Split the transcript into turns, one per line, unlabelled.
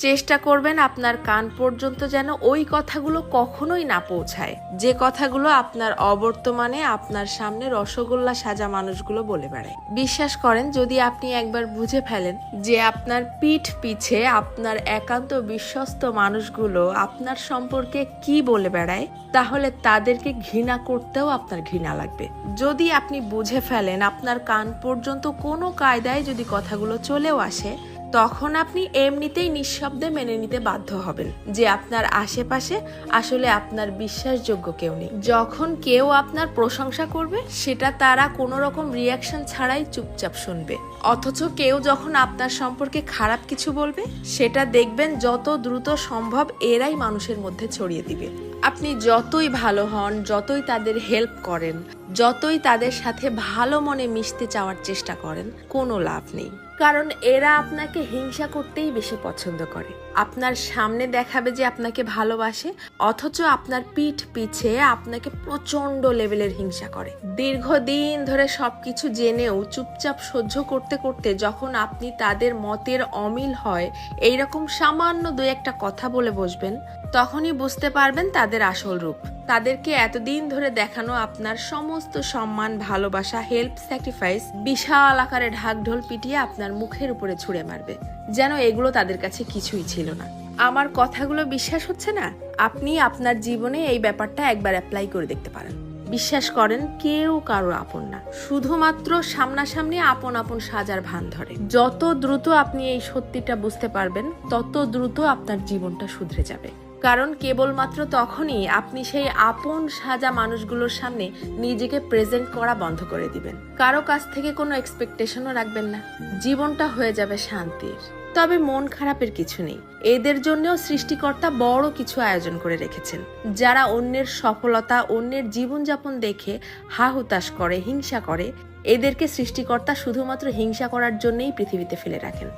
চেষ্টা করবেন আপনার কান পর্যন্ত যেন ওই কথাগুলো কখনোই না পৌঁছায়, যে কথাগুলো আপনার অবর্তমানে আপনার সামনে রসগোল্লা সাজা মানুষগুলো বলে বেড়ায়। বিশ্বাস করেন, যদি আপনি একবার বুঝে ফেলেন যে আপনার পিঠ পিছে আপনার একান্ত বিশ্বস্ত মানুষগুলো আপনার সম্পর্কে কি বলে বেড়ায়, তাহলে তাদেরকে ঘৃণা করতেও আপনার ঘৃণা লাগবে। যদি আপনি বুঝে ফেলেন আপনার কান পর্যন্ত কোনো কায়দায় যদি কথাগুলো চলেও আসে, তখন আপনি এমনিতেই নিঃশব্দে মেনে নিতে বাধ্য হবেন যে আপনার আশেপাশে আসলে আপনার বিশ্বাসযোগ্য কেউ নেই। যখন কেউ আপনার প্রশংসা করবে, সেটা তারা কোনো রকম রিয়াকশন ছাড়াই চুপচাপ শুনবে। অথচ কেউ যখন আপনার সম্পর্কে খারাপ কিছু বলবে, সেটা দেখবেন যত দ্রুত সম্ভব এরাই মানুষের মধ্যে ছড়িয়ে দিবে। আপনি যতই ভালো হন, যতই তাদের হেল্প করেন, যতই তাদের সাথে ভালো মনে মিশতে চাওয়ার চেষ্টা করেন, কোনো লাভ নেই। কারণ এরা আপনাকে হিংসা করতেই বেশি পছন্দ করে। আপনার সামনে দেখাবে যে আপনাকে ভালোবাসে, অথচ আপনার পিঠ পিছে আপনাকে প্রচন্ড লেভেলের হিংসা করে। দীর্ঘদিন ধরে সবকিছু জেনেও চুপচাপ সহ্য করতে করতে যখন আপনি তাদের মতের অমিল হয় এইরকম সামান্য দুই একটা কথা বলে বসবেন, তখনই বুঝতে পারবেন তাদের আসল রূপ। তাদেরকে এতদিন ধরে দেখানো আপনার সমস্ত সম্মান, ভালোবাসা, হেল্প, স্যাক্রিফাইস বিশাল আকারে ঢাকঢোল পিটিয়ে আপনার মুখের উপরে ছুঁড়ে মারবে, যেন এগুলো তাদের কাছে কিছুই ছিল না। আমার কথাগুলো বিশ্বাস হচ্ছে না? আপনি আপনার জীবনে এই ব্যাপারটা একবার অ্যাপ্লাই করে দেখতে পারেন। বিশ্বাস করেন, কেউ কারো আপন না, শুধুমাত্র সামনাসামনি আপন আপন সাজার ভান ধরে। যত দ্রুত আপনি এই সত্যিটা বুঝতে পারবেন, তত দ্রুত আপনার জীবনটা শুধরে যাবে। কারণ কেবলমাত্র তখনই আপনি সেই আপন সাজা মানুষগুলোর সামনে নিজেকে প্রেজেন্ট করা বন্ধ করে দিবেন। কারো কাছ থেকে কোনো এক্সপেকটেশনও রাখবেন না। জীবনটা হয়ে যাবে শান্তির। তবে মন খারাপের কিছু নেই। এদের জন্যও সৃষ্টিকর্তা বড় কিছু আয়োজন করে রেখেছেন। যারা অন্যের সফলতা, অন্যের জীবনযাপন দেখে হা হুতাশ করে, হিংসা করে, এদেরকে সৃষ্টিকর্তা শুধুমাত্র হিংসা করার জন্যই পৃথিবীতে ফেলে রাখেন।